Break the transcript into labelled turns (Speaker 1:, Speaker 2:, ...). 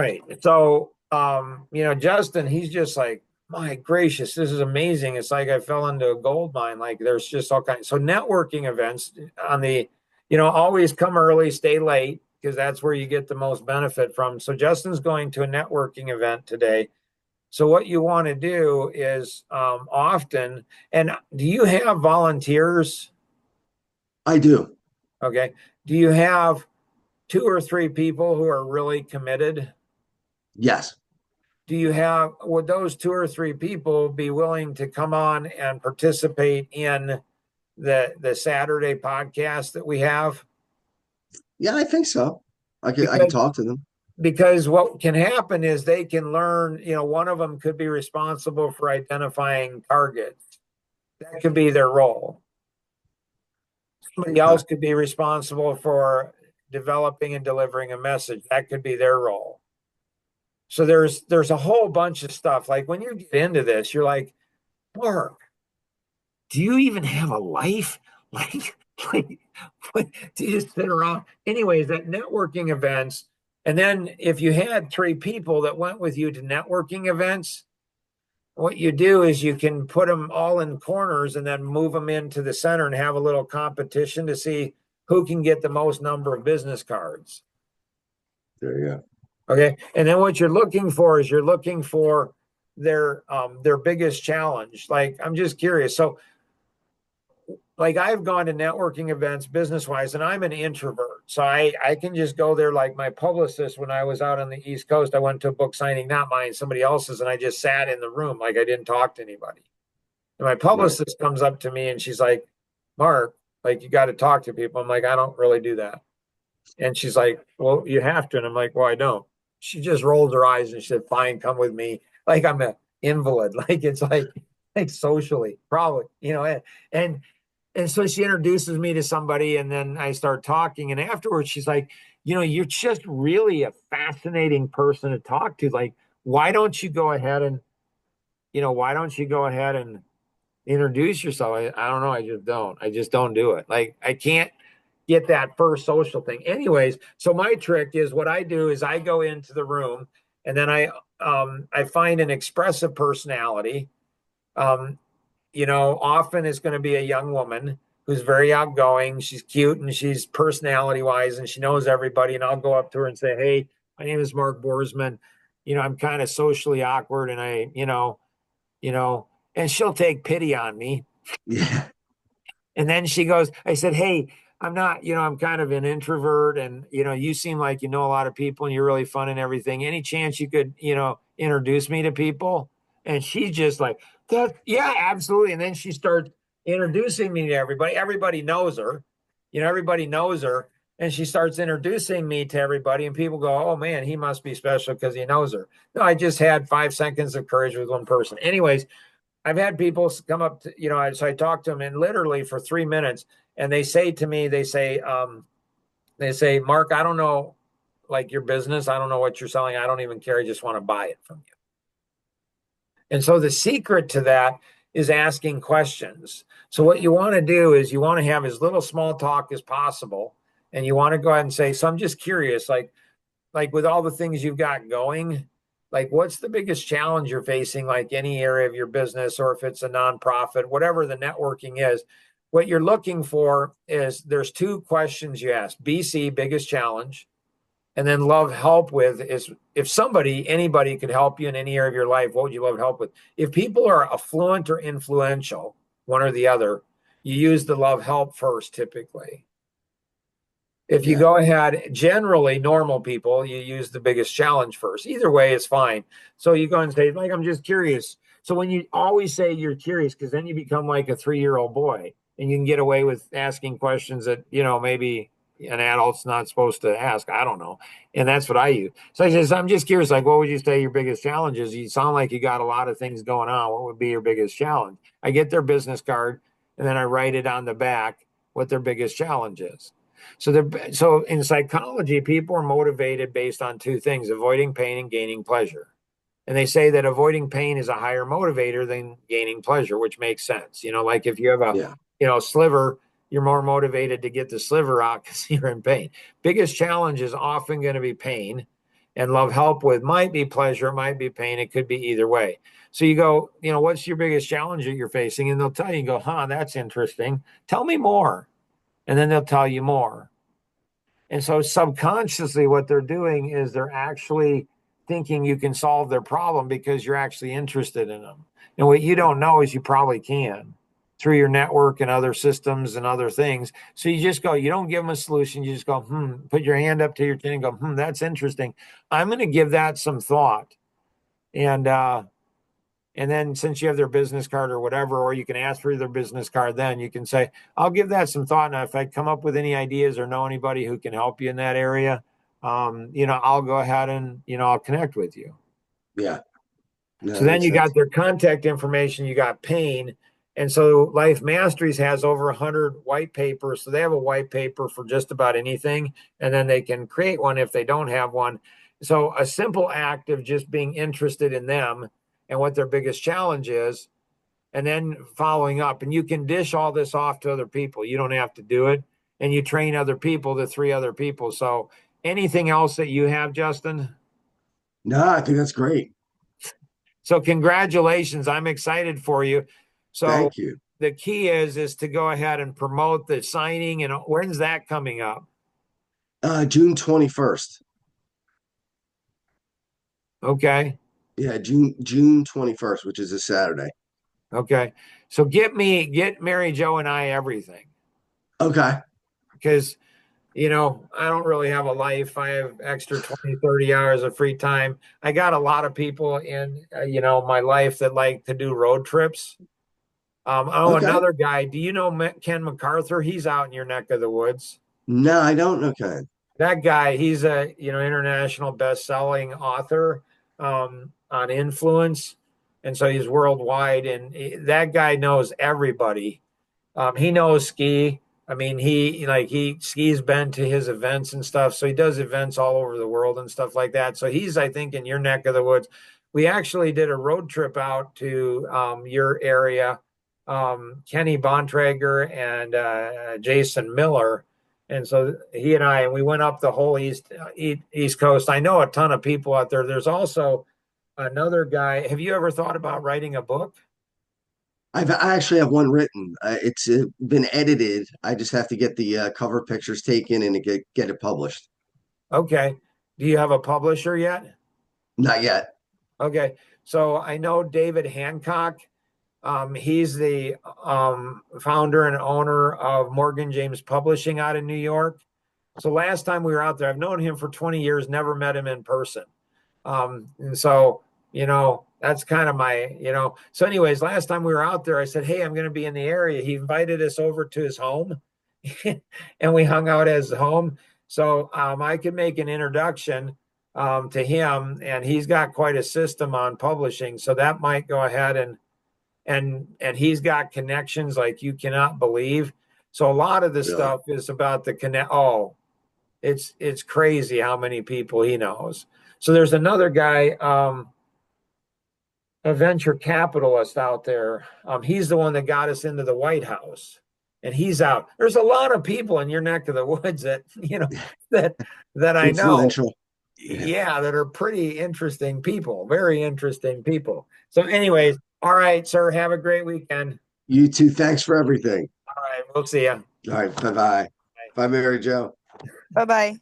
Speaker 1: Right. So, Justin, he's just like, my gracious, this is amazing. It's like I fell into a gold mine. Like there's just all kinds. So networking events on always come early, stay late, because that's where you get the most benefit from. So Justin's going to a networking event today. So what you want to do is often, and do you have volunteers?
Speaker 2: I do.
Speaker 1: Okay. Do you have two or three people who are really committed?
Speaker 2: Yes.
Speaker 1: Would those two or three people be willing to come on and participate in the Saturday podcast that we have?
Speaker 2: Yeah, I think so. I could
Speaker 1: Because
Speaker 2: talk to them.
Speaker 1: because what can happen is they can learn, one of them could be responsible for identifying targets. That could be their role. Somebody
Speaker 2: Okay.
Speaker 1: else could be responsible for developing and delivering a message. That could be their role. So there's a whole bunch of stuff. Like when you get into this, you're like, Mark, do you even have a life? Like, like, what, do you just sit around? Anyways, at networking events, and then if you had three people that went with you to networking events, what you do is you can put them all in corners and then move them into the center and have a little competition to see who can get the most number of business cards.
Speaker 2: There you go.
Speaker 1: Okay. And then what you're looking for their biggest challenge. Like, I'm just curious. So like I've gone to networking events business wise, and I'm an introvert. So I can just go there. Like my publicist, when I was out on the East Coast, I went to a book signing, not mine, somebody else's, and I just sat in the room like I didn't talk to anybody. And my
Speaker 2: Right.
Speaker 1: publicist comes up to me and she's like, Mark, like you got to talk to people. I'm like, I don't really do that. And she's like, well, you have to. And I'm like, well, I don't. She just rolled her eyes and she said, fine, come with me. Like I'm an invalid. Like it's like socially, probably, and and so she introduces me to somebody, and then I start talking. And afterwards, she's like, you're just really a fascinating person to talk to. Like, why don't you go ahead and, why don't you go ahead and introduce yourself? I don't know. I just don't do it. Like, I can't get that first social thing. Anyways, so my trick is what I do is I go into the room and then I find an expressive personality. Um, often it's going to be a young woman who's very outgoing. She's cute and she's personality wise and she knows everybody. And I'll go up to her and say, hey, my name is Mark Boersman. I'm kind of socially awkward and and she'll take pity on me.
Speaker 2: Yeah.
Speaker 1: And then she goes, I said, hey, I'm not, I'm kind of an introvert and, you seem like you know a lot of people and you're really fun and everything. Any chance you could, introduce me to people? And she's just like, that, yeah, absolutely. And then she starts introducing me to everybody. Everybody knows her, everybody knows her. And she starts introducing me to everybody, and people go, oh man, he must be special because he knows her. No, I just had 5 seconds of courage with one person. Anyways, I've had people come up to, so I talk to them and literally for 3 minutes, and they say to me, they say, Mark, I don't know, like your business. I don't know what you're selling. I don't even care. I just want to buy it from you. And so the secret to that is asking questions. So what you want to do is you want to have as little small talk as possible. And you want to go ahead and say, so I'm just curious, like with all the things you've got going, like what's the biggest challenge you're facing, like any area of your business, or if it's a nonprofit, whatever the networking is, what you're looking for is there's two questions you ask. BC, biggest challenge, and then love help with is if anybody could help you in any area of your life, what would you love help with? If people are affluent or influential, one or the other, you use the love help first typically. If you
Speaker 2: Yeah.
Speaker 1: go ahead, generally normal people, you use the biggest challenge first. Either way is fine. So you go and say, like, I'm just curious. So when you always say you're curious, because then you become like a 3-year-old boy and you can get away with asking questions that, maybe an adult's not supposed to ask. I don't know. And that's what I use. So I says, I'm just curious, like, what would you say your biggest challenge is? You sound like you got a lot of things going on. What would be your biggest challenge? I get their business card and then I write it on the back what their biggest challenge is. So in psychology, people are motivated based on two things: avoiding pain and gaining pleasure. And they say that avoiding pain is a higher motivator than gaining pleasure, which makes sense. Like if you have a,
Speaker 2: Yeah.
Speaker 1: sliver, you're more motivated to get the sliver out because you're in pain. Biggest challenge is often going to be pain. And love help with might be pleasure, it might be pain, it could be either way. So you go, what's your biggest challenge that you're facing? And they'll tell you, and go, huh, that's interesting. Tell me more. And then they'll tell you more. And so subconsciously, what they're doing is they're actually thinking you can solve their problem because you're actually interested in them. And what you don't know is you probably can through your network and other systems and other things. So you just go, you don't give them a solution. You just go, put your hand up to your chin and go, that's interesting. I'm going to give that some thought. And then since you have their business card or whatever, or you can ask for their business card, then you can say, I'll give that some thought. And if I come up with any ideas or know anybody who can help you in that area, I'll go ahead and, I'll connect with you.
Speaker 2: Yeah. No,
Speaker 1: So
Speaker 2: that
Speaker 1: then
Speaker 2: makes
Speaker 1: you got
Speaker 2: sense.
Speaker 1: their contact information, you got pain. And so Life Masteries has over 100 white papers. So they have a white paper for just about anything. And then they can create one if they don't have one. So a simple act of just being interested in them and what their biggest challenge is, and then following up. And you can dish all this off to other people. You don't have to do it. And you train other people to 3 other people. So anything else that you have, Justin?
Speaker 2: No, I think that's great.
Speaker 1: So congratulations. I'm excited for you. So
Speaker 2: Thank you.
Speaker 1: the key is to go ahead and promote the signing. And when's that coming up?
Speaker 2: June 21st.
Speaker 1: Okay.
Speaker 2: Yeah, June 21st, which is a Saturday.
Speaker 1: Okay. So get Mary Jo and I everything,
Speaker 2: Okay.
Speaker 1: because I don't really have a life. I have extra 20, 30 hours of free time. I got a lot of people in my life that like to do road trips.
Speaker 2: Okay.
Speaker 1: Another guy, do you know Ken MacArthur? He's out in your neck of the woods.
Speaker 2: No, I don't know, Ken.
Speaker 1: That guy, he's a international best-selling author on influence, and so he's worldwide. And that guy knows everybody. He knows ski. I mean, he skis been to his events and stuff, so he does events all over the world and stuff like that. So he's, I think, in your neck of the woods. We actually did a road trip out to your area. Kenny Bontrager and Jason Miller. And so he and we went up the whole East Coast. I know a ton of people out there. There's also another guy. Have you ever thought about writing a book?
Speaker 2: I actually have one written. It's been edited. I just have to get the cover pictures taken and get it published.
Speaker 1: Okay. Do you have a publisher yet?
Speaker 2: Not yet.
Speaker 1: Okay. So I know David Hancock. He's the founder and owner of Morgan James Publishing out in New York. So last time we were out there, I've known him for 20 years, never met him in person. And so, that's kind of so anyways, last time we were out there, I said, hey, I'm going to be in the area. He invited us over to his home and we hung out at his home. So I could make an introduction to him, and he's got quite a system on publishing. So that might go ahead and he's got connections like you cannot believe. So a lot of the
Speaker 2: Really?
Speaker 1: stuff is about the connect. Oh, it's crazy how many people he knows. So there's another guy, a venture capitalist out there. He's the one that got us into the White House, and he's out. There's a lot of people in your neck of the woods that that that I know.
Speaker 2: Influential. Yeah.
Speaker 1: Yeah, that are pretty interesting people, very interesting people. So, anyways, all right, sir. Have a great weekend.
Speaker 2: You too. Thanks for everything.
Speaker 1: All right, we'll see you.
Speaker 2: All right. Bye bye. Bye, Mary Jo.
Speaker 3: Bye bye.